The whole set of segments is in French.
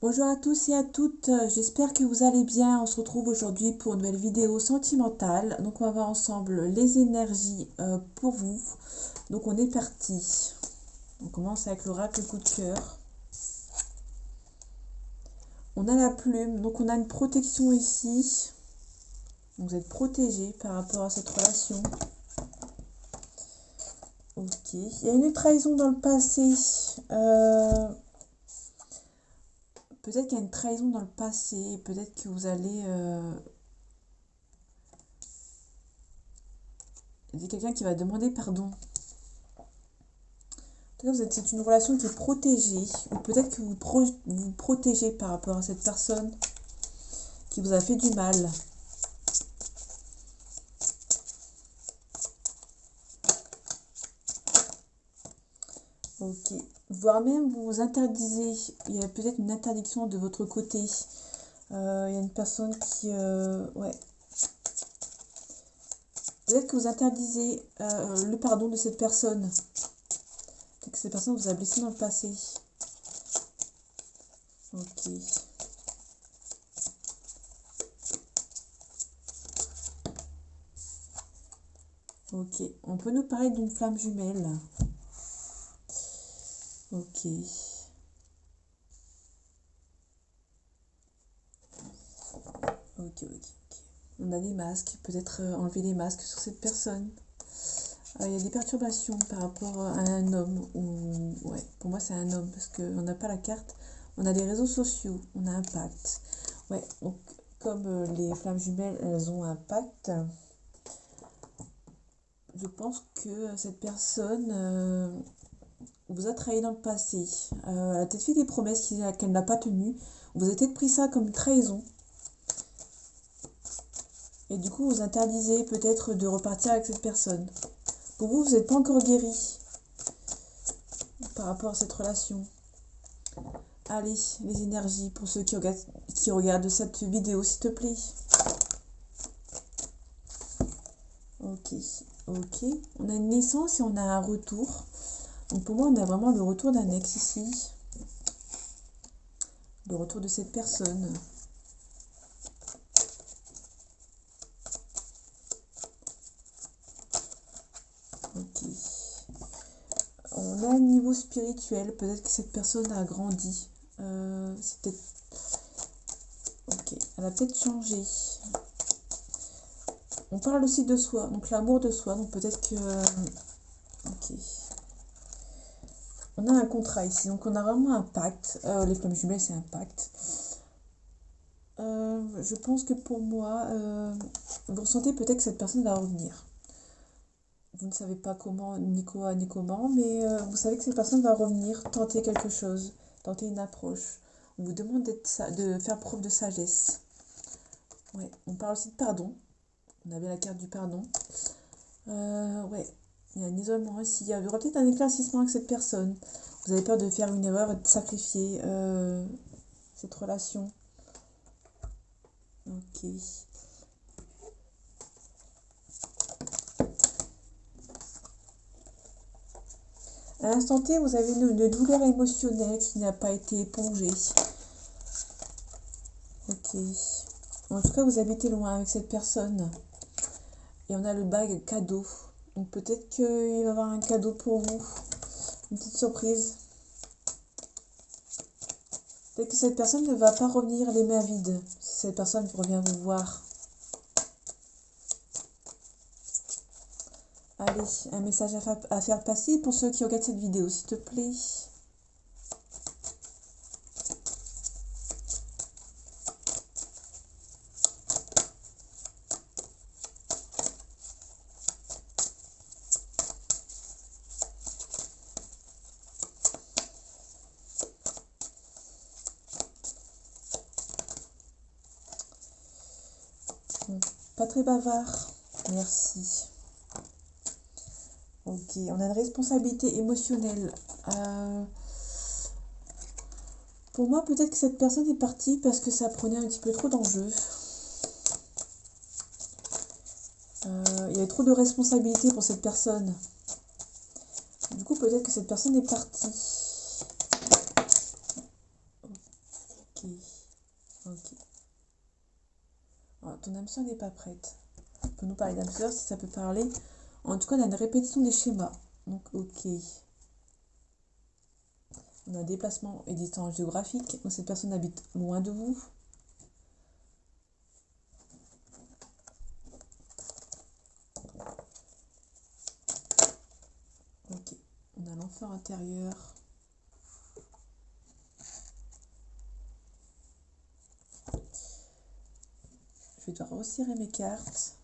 Bonjour à tous et à toutes, j'espère que vous allez bien. On se retrouve aujourd'hui pour une nouvelle vidéo sentimentale. Donc on va voir ensemble les énergies pour vous. Donc on est parti. On commence avec l'oracle coup de cœur. On a la plume, donc on a une protection ici. Donc vous êtes protégé par rapport à cette relation. Ok, il y a une trahison dans le passé. Peut-être qu'il y a une trahison dans le passé. Peut-être que vous allez... Il y a quelqu'un qui va demander pardon. C'est une relation qui est protégée, ou peut-être que vous protégez par rapport à cette personne qui vous a fait du mal. Ok. Voire même vous vous interdisez. Il y a peut-être une interdiction de votre côté. Il y a une personne qui... ouais. Peut-être que vous interdisez le pardon de cette personne. Peut-être que cette personne vous a blessé dans le passé. Ok. Ok. On peut nous parler d'une flamme jumelle. Ok. Ok. On a des masques. Peut-être enlever les masques sur cette personne. Il y a des perturbations par rapport à un homme. Ou ouais, pour moi, c'est un homme parce qu'on n'a pas la carte. On a les réseaux sociaux. On a un pacte. Ouais, donc comme les flammes jumelles, elles ont un pacte. Je pense que cette personne vous a trahi dans le passé. Elle a peut-être fait des promesses qu'elle n'a pas tenues. Vous avez peut-être pris ça comme une trahison. Et du coup, vous interdisez peut-être de repartir avec cette personne. Pour vous, vous n'êtes pas encore guéri par rapport à cette relation. Allez, les énergies pour ceux qui regardent cette vidéo, s'il te plaît. Ok. On a une naissance et on a un retour. Donc pour moi, on a vraiment le retour d'un ex ici. Le retour de cette personne. Ok. On a un niveau spirituel. Peut-être que cette personne a grandi. C'est peut-être... Ok. Elle a peut-être changé. On parle aussi de soi. Donc l'amour de soi. Donc peut-être que... Ok. On a un contrat ici. Donc on a vraiment un pacte. Les flammes jumelles, c'est un pacte. Je pense que pour moi, vous ressentez peut-être que cette personne va revenir. Vous ne savez pas comment, ni quoi, ni comment, mais vous savez que cette personne va revenir, tenter quelque chose, tenter une approche. On vous demande de faire preuve de sagesse. Ouais, on parle aussi de pardon. On avait la carte du pardon. Ouais, il y a un isolement ici. Il y aura peut-être un éclaircissement avec cette personne. Vous avez peur de faire une erreur et de sacrifier cette relation. Ok. À l'instant T, vous avez une douleur émotionnelle qui n'a pas été épongée. Ok. En tout cas, vous habitez loin avec cette personne. Et on a le bag cadeau. Donc peut-être qu'il va y avoir un cadeau pour vous. Une petite surprise. Peut-être que cette personne ne va pas revenir les mains vides. Si cette personne revient vous voir. Allez, un message à faire passer pour ceux qui regardent cette vidéo, s'il te plaît. Pas très bavard. Merci. Ok, on a une responsabilité émotionnelle. Pour moi, peut-être que cette personne est partie parce que ça prenait un petit peu trop d'enjeux. Il y avait trop de responsabilités pour cette personne. Du coup, peut-être que cette personne est partie. Ok. âme sœur n'est pas prête. On peut nous parler d'âme sœur si ça peut parler. En tout cas, on a une répétition des schémas. Donc, ok. On a un déplacement et distance géographique. Donc, cette personne habite loin de vous. Ok. On a l'enfant intérieur. Je vais devoir resserrer mes cartes.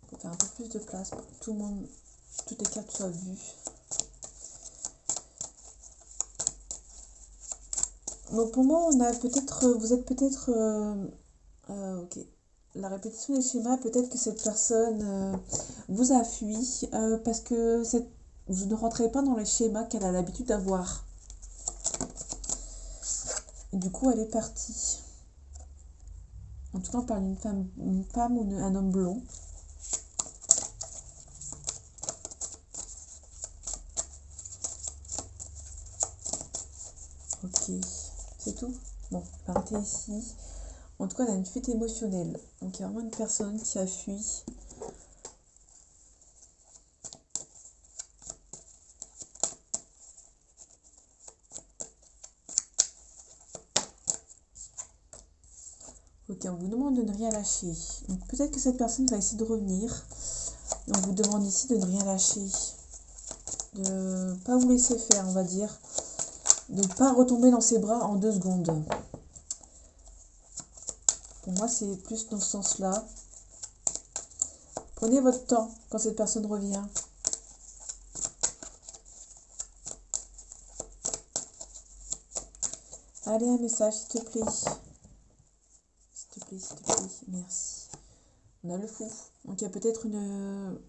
Pour faire un peu plus de place pour que tout le monde, toutes les cartes soient vues. Donc pour moi, on a peut-être, vous êtes peut-être, ok. La répétition des schémas, peut-être que cette personne vous a fui parce que vous ne rentrez pas dans les schémas qu'elle a l'habitude d'avoir. Et du coup, elle est partie. En tout cas, on parle d'une femme ou un homme blond. Ok, c'est tout. Bon, partez ici. En tout cas, on a une fuite émotionnelle. Donc, il y a vraiment une personne qui a fui. Ok, on vous demande de ne rien lâcher. Donc, peut-être que cette personne va essayer de revenir. Et on vous demande ici de ne rien lâcher. De ne pas vous laisser faire, on va dire. De ne pas retomber dans ses bras en 2 secondes. Pour moi, c'est plus dans ce sens-là. Prenez votre temps quand cette personne revient. Allez, un message, s'il te plaît. S'il te plaît, s'il te plaît. Merci. On a le fou. Donc, il y a peut-être une...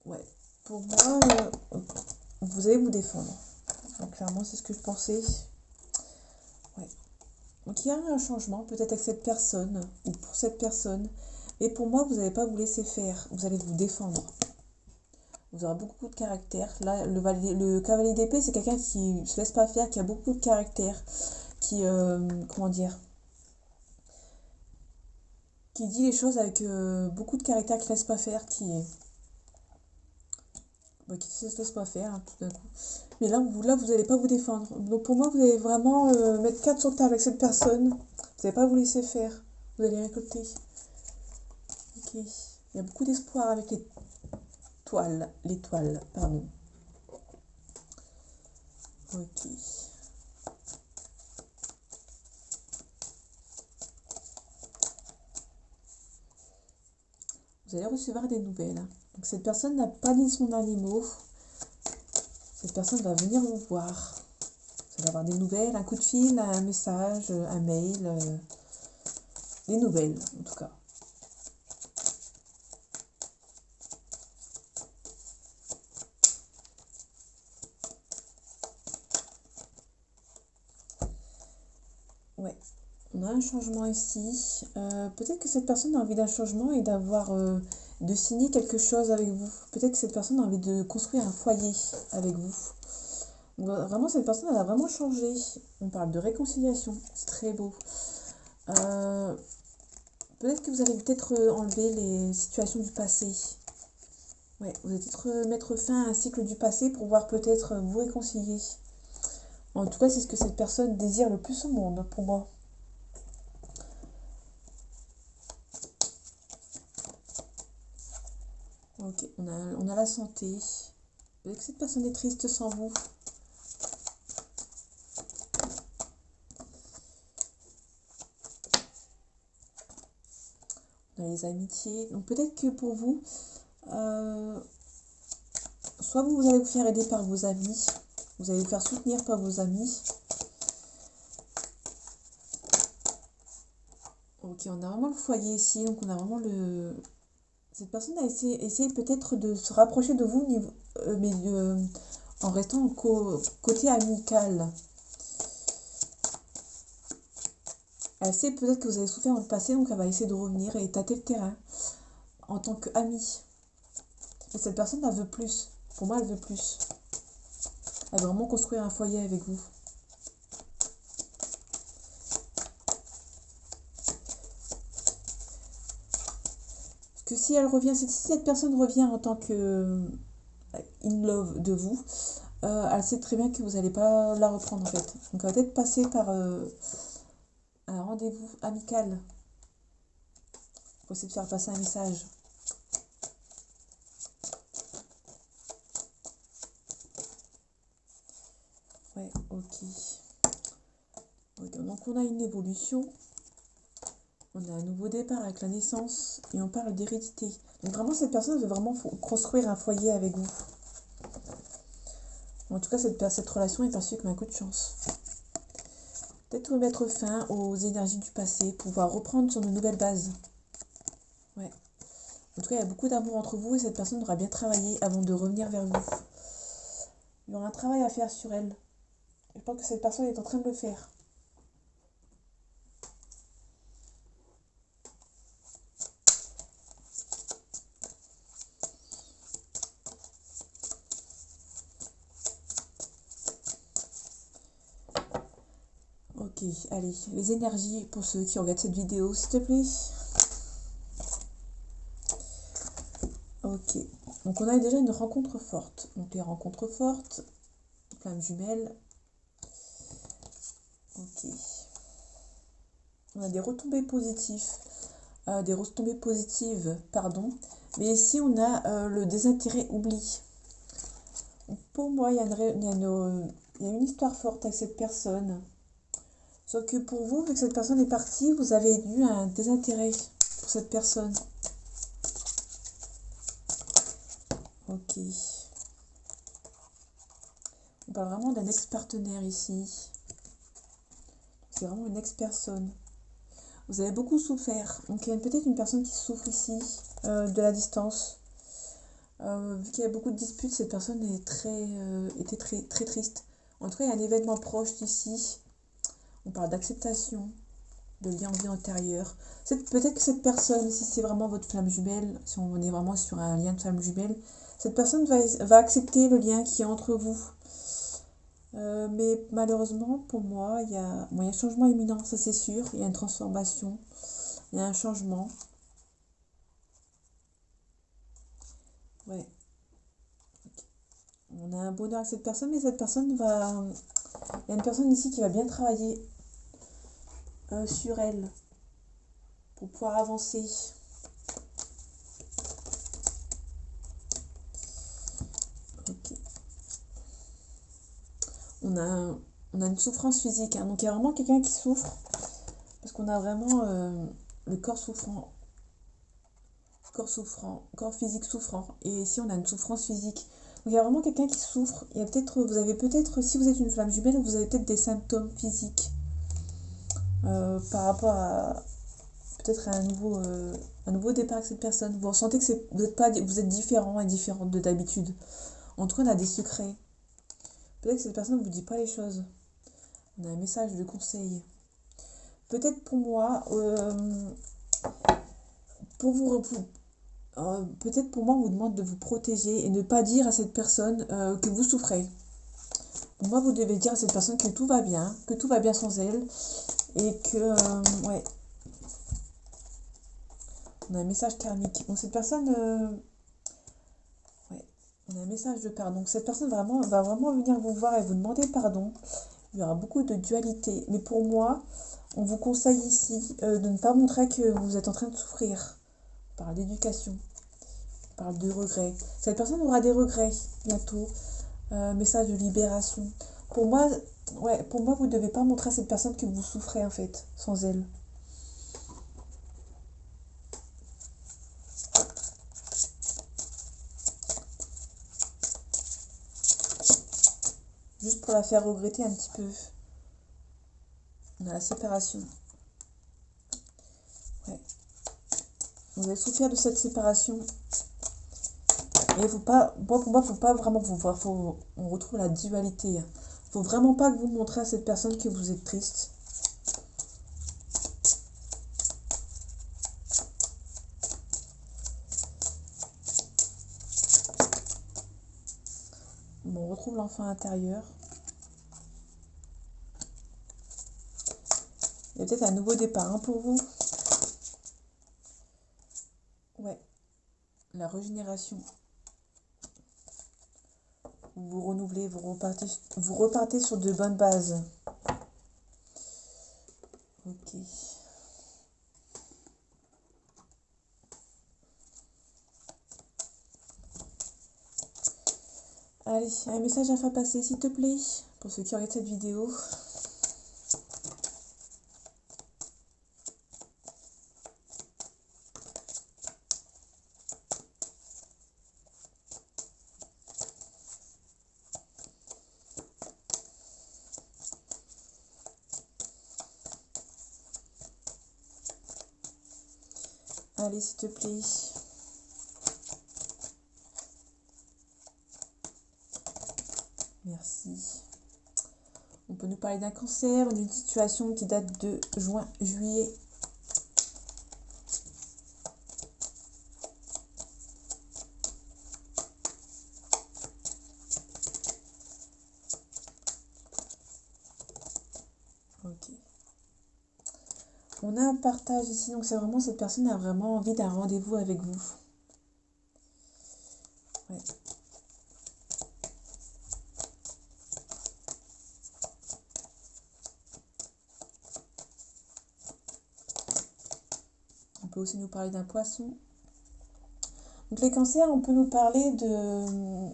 Ouais. Pour moi, vous allez vous défendre. Donc, clairement, c'est ce que je pensais. Ouais. Donc, il y a un changement, peut-être avec cette personne, ou pour cette personne. Et pour moi, vous n'allez pas vous laisser faire. Vous allez vous défendre. Vous aurez beaucoup de caractère. Là, le cavalier d'épée, c'est quelqu'un qui ne se laisse pas faire, qui a beaucoup de caractère, qui, comment dire, qui dit les choses avec beaucoup de caractère, qui ne laisse pas faire, qui ne se laisse pas faire, hein, tout d'un coup. Mais là, vous n'allez pas vous défendre. Donc pour moi, vous allez vraiment mettre 4 sur table avec cette personne. Vous n'allez pas vous laisser faire. Vous allez récolter. Ok. Il y a beaucoup d'espoir avec l'étoile, pardon. Ok. Vous allez recevoir des nouvelles. Donc cette personne n'a pas dit son dernier mot. Cette personne va venir vous voir. Vous allez avoir des nouvelles, un coup de fil, un message, un mail. Des nouvelles, en tout cas. Ouais. On a un changement ici. Peut-être que cette personne a envie d'un changement et de signer quelque chose avec vous. Peut-être que cette personne a envie de construire un foyer avec vous. Vraiment, cette personne, elle a vraiment changé. On parle de réconciliation. C'est très beau. Peut-être que vous allez peut-être enlever les situations du passé. Ouais, vous allez peut-être mettre fin à un cycle du passé pour pouvoir peut-être vous réconcilier. En tout cas, c'est ce que cette personne désire le plus au monde, pour moi. Ok, on a la santé. Peut-être que cette personne est triste sans vous. On a les amitiés. Donc peut-être que pour vous, soit vous allez vous faire aider par vos amis, vous allez vous faire soutenir par vos amis. Ok, on a vraiment le foyer ici, donc on a vraiment le... Cette personne a essayé peut-être de se rapprocher de vous, mais en restant côté amical. Elle sait peut-être que vous avez souffert dans le passé, donc elle va essayer de revenir et tâter le terrain en tant qu'amie. Et cette personne, elle veut plus. Pour moi, elle veut plus. Elle veut vraiment construire un foyer avec vous. Parce que si elle revient, si cette personne revient en tant que in love de vous, elle sait très bien que vous n'allez pas la reprendre en fait. Donc elle va peut-être passer par un rendez-vous amical pour essayer de faire passer un message. Ouais, ok. Donc on a une évolution, on a un nouveau départ avec la naissance et on parle d'hérédité. Donc vraiment cette personne veut vraiment construire un foyer avec vous. En tout cas cette relation est perçue comme un coup de chance. Peut-être mettre fin aux énergies du passé, pouvoir reprendre sur de nouvelles bases. Ouais. En tout cas il y a beaucoup d'amour entre vous et cette personne aura bien travaillé avant de revenir vers vous. Il y aura un travail à faire sur elle. Je pense que cette personne est en train de le faire. Ok, allez, les énergies pour ceux qui regardent cette vidéo, s'il te plaît. Ok, donc on a déjà une rencontre forte. Donc les rencontres fortes, flamme jumelle. Ok. On a des retombées positives. Pardon. Mais ici on a le désintérêt oubli. Pour moi, il y a une histoire forte avec cette personne. Sauf que pour vous, vu que cette personne est partie, vous avez eu un désintérêt pour cette personne. Ok. On parle vraiment d'un ex-partenaire ici. C'est vraiment une ex-personne. Vous avez beaucoup souffert. Donc il y a peut-être une personne qui souffre ici de la distance. Vu qu'il y a beaucoup de disputes, cette personne était très triste. En tout cas, il y a un événement proche ici. On parle d'acceptation, de lien en vie antérieure. Peut-être que cette personne, si c'est vraiment votre flamme jumelle, si on est vraiment sur un lien de flamme jumelle, cette personne va accepter le lien qui est entre vous. Mais malheureusement, pour moi, il y a un changement imminent, ça c'est sûr. Il y a une transformation, il y a un changement. Ouais. On a un bonheur avec cette personne, mais cette personne va... Il y a une personne ici qui va bien travailler sur elle pour pouvoir avancer. Ok. On a une souffrance physique, hein. Donc il y a vraiment quelqu'un qui souffre, parce qu'on a vraiment le corps souffrant, corps physique souffrant. Et ici on a une souffrance physique. Donc il y a vraiment quelqu'un qui souffre. Vous avez peut-être, si vous êtes une flamme jumelle, vous avez peut-être des symptômes physiques par rapport à peut-être à un nouveau départ avec cette personne. Vous ressentez que vous êtes différent et différente de d'habitude. En tout cas, on a des secrets. Peut-être que cette personne ne vous dit pas les choses. On a un message de conseil. Peut-être pour moi, peut-être pour moi, on vous demande de vous protéger et ne pas dire à cette personne que vous souffrez. Pour moi, vous devez dire à cette personne que tout va bien sans elle, et que, ouais, on a un message karmique. Donc cette personne, ouais, on a un message de pardon. Donc cette personne va vraiment venir vous voir et vous demander pardon. Il y aura beaucoup de dualité. Mais pour moi, on vous conseille ici de ne pas montrer que vous êtes en train de souffrir. On parle d'éducation, on parle de regrets. Cette personne aura des regrets bientôt. Message de libération. Pour moi, vous ne devez pas montrer à cette personne que vous souffrez en fait, sans elle. Juste pour la faire regretter un petit peu. On a la séparation. Ouais. Vous allez souffrir de cette séparation. Et pour moi, faut pas vraiment vous voir. On retrouve la dualité. Faut vraiment pas que vous montrez à cette personne que vous êtes triste. Bon, on retrouve l'enfant intérieur. Il y a peut-être un nouveau départ hein, pour vous. Ouais, la régénération. Vous renouvelez, vous repartez sur de bonnes bases. Ok. Allez, un message à faire passer, s'il te plaît, pour ceux qui regardent cette vidéo. Allez, s'il te plaît. Merci. On peut nous parler d'un cancer, d'une situation qui date de juin, juillet. Ok. On a un partage ici, donc c'est vraiment cette personne a vraiment envie d'un rendez-vous avec vous. Ouais. On peut aussi nous parler d'un poisson. Donc les cancers, on peut nous parler de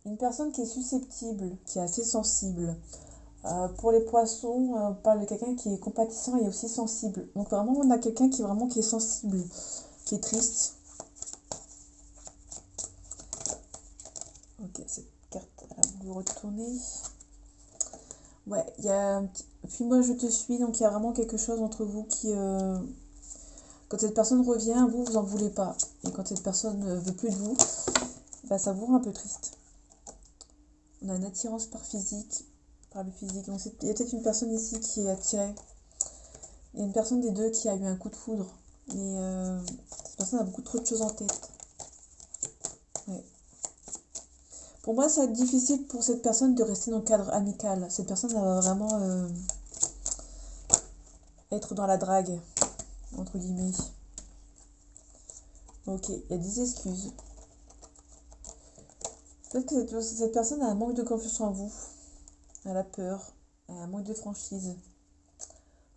une personne qui est susceptible, qui est assez sensible. Pour les poissons, on parle de quelqu'un qui est compatissant et aussi sensible. Donc vraiment, on a quelqu'un qui est sensible, qui est triste. Ok, cette carte, vous retournez. Ouais, il y a un petit... Puis moi, je te suis, donc il y a vraiment quelque chose entre vous qui... Quand cette personne revient, vous en voulez pas. Et quand cette personne ne veut plus de vous, bah, ça vous rend un peu triste. On a une attirance par physique, par le physique. Donc il y a peut-être une personne ici qui est attirée. Il y a une personne des deux qui a eu un coup de foudre. Mais cette personne a beaucoup trop de choses en tête. Ouais. Pour moi, ça va être difficile pour cette personne de rester dans le cadre amical. Cette personne va vraiment être dans la drague, entre guillemets. Ok, il y a des excuses. Peut-être que cette personne a un manque de confiance en vous. Elle a peur. Elle a un manque de franchise.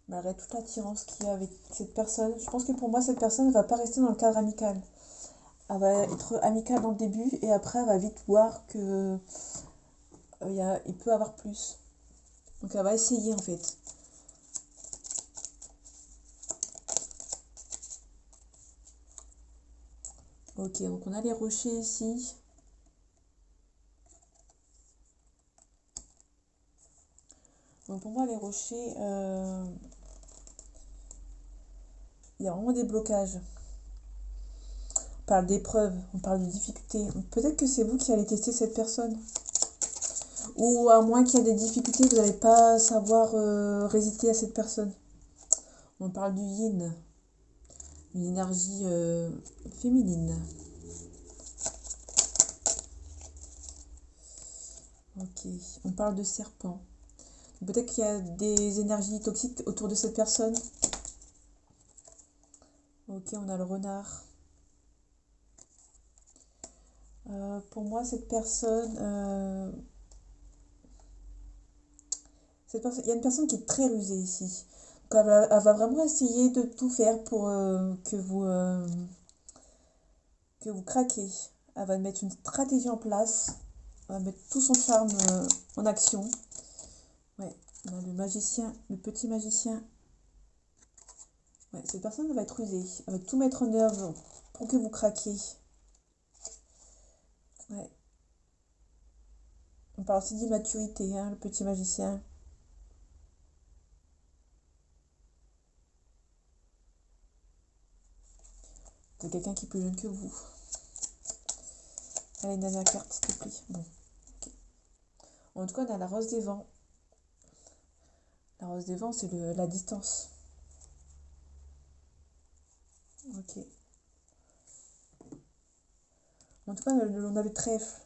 Malgré toute l'attirance qu'il y a avec cette personne. Je pense que pour moi, cette personne ne va pas rester dans le cadre amical. Elle va être amicale dans le début et après, elle va vite voir que il peut avoir plus. Donc, elle va essayer en fait. Ok, donc on a les rochers ici. Donc pour moi, les rochers, il y a vraiment des blocages. On parle d'épreuves, on parle de difficultés. Peut-être que c'est vous qui allez tester cette personne. Ou à moins qu'il y ait des difficultés, vous n'allez pas savoir résister à cette personne. On parle du yin, une énergie féminine. Ok, on parle de serpent. Peut-être qu'il y a des énergies toxiques autour de cette personne. Ok, on a le renard. Pour moi, cette personne, il y a une personne qui est très rusée ici. Donc elle va vraiment essayer de tout faire pour que vous craquez. Elle va mettre une stratégie en place. Elle va mettre tout son charme en action. Ouais, on a le magicien, le petit magicien. Ouais, cette personne va être rusée. Elle va tout mettre en œuvre pour que vous craquiez. Ouais. On parle aussi d'immaturité, hein, le petit magicien. C'est quelqu'un qui est plus jeune que vous. Allez, une dernière carte, s'il te plaît. Bon, ok. En tout cas, on a la rose des vents. La rose des vents, c'est la distance. Ok. En tout cas, on a le trèfle.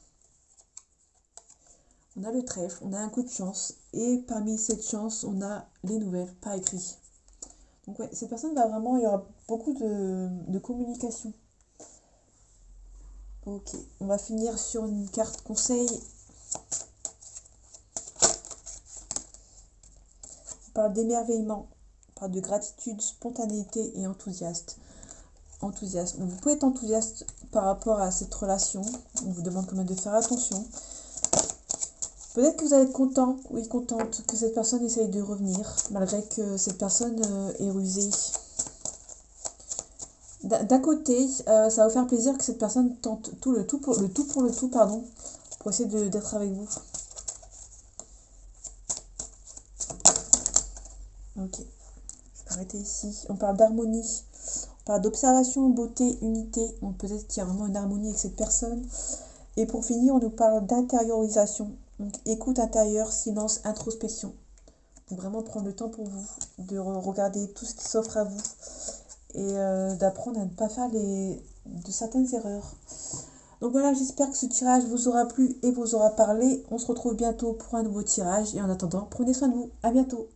On a le trèfle, on a un coup de chance. Et parmi cette chance, on a les nouvelles par écrit. Donc ouais, cette personne va vraiment, il y aura beaucoup de communication. Ok, on va finir sur une carte conseil. On parle d'émerveillement, on parle de gratitude, spontanéité et enthousiasme. Vous pouvez être enthousiaste par rapport à cette relation. On vous demande quand même de faire attention. Peut-être que vous allez être content, oui, contente que cette personne essaye de revenir, malgré que cette personne est rusée. D'un côté, ça va vous faire plaisir que cette personne tente le tout, pardon, pour essayer d'être avec vous. Ok, je vais arrêter ici. On parle d'harmonie, on parle d'observation, beauté, unité. Donc peut-être qu'il y a vraiment une harmonie avec cette personne. Et pour finir, on nous parle d'intériorisation. Donc écoute intérieure, silence, introspection. Donc vraiment prendre le temps pour vous, de regarder tout ce qui s'offre à vous et d'apprendre à ne pas faire de certaines erreurs. Donc voilà, j'espère que ce tirage vous aura plu et vous aura parlé. On se retrouve bientôt pour un nouveau tirage et en attendant, prenez soin de vous. À bientôt.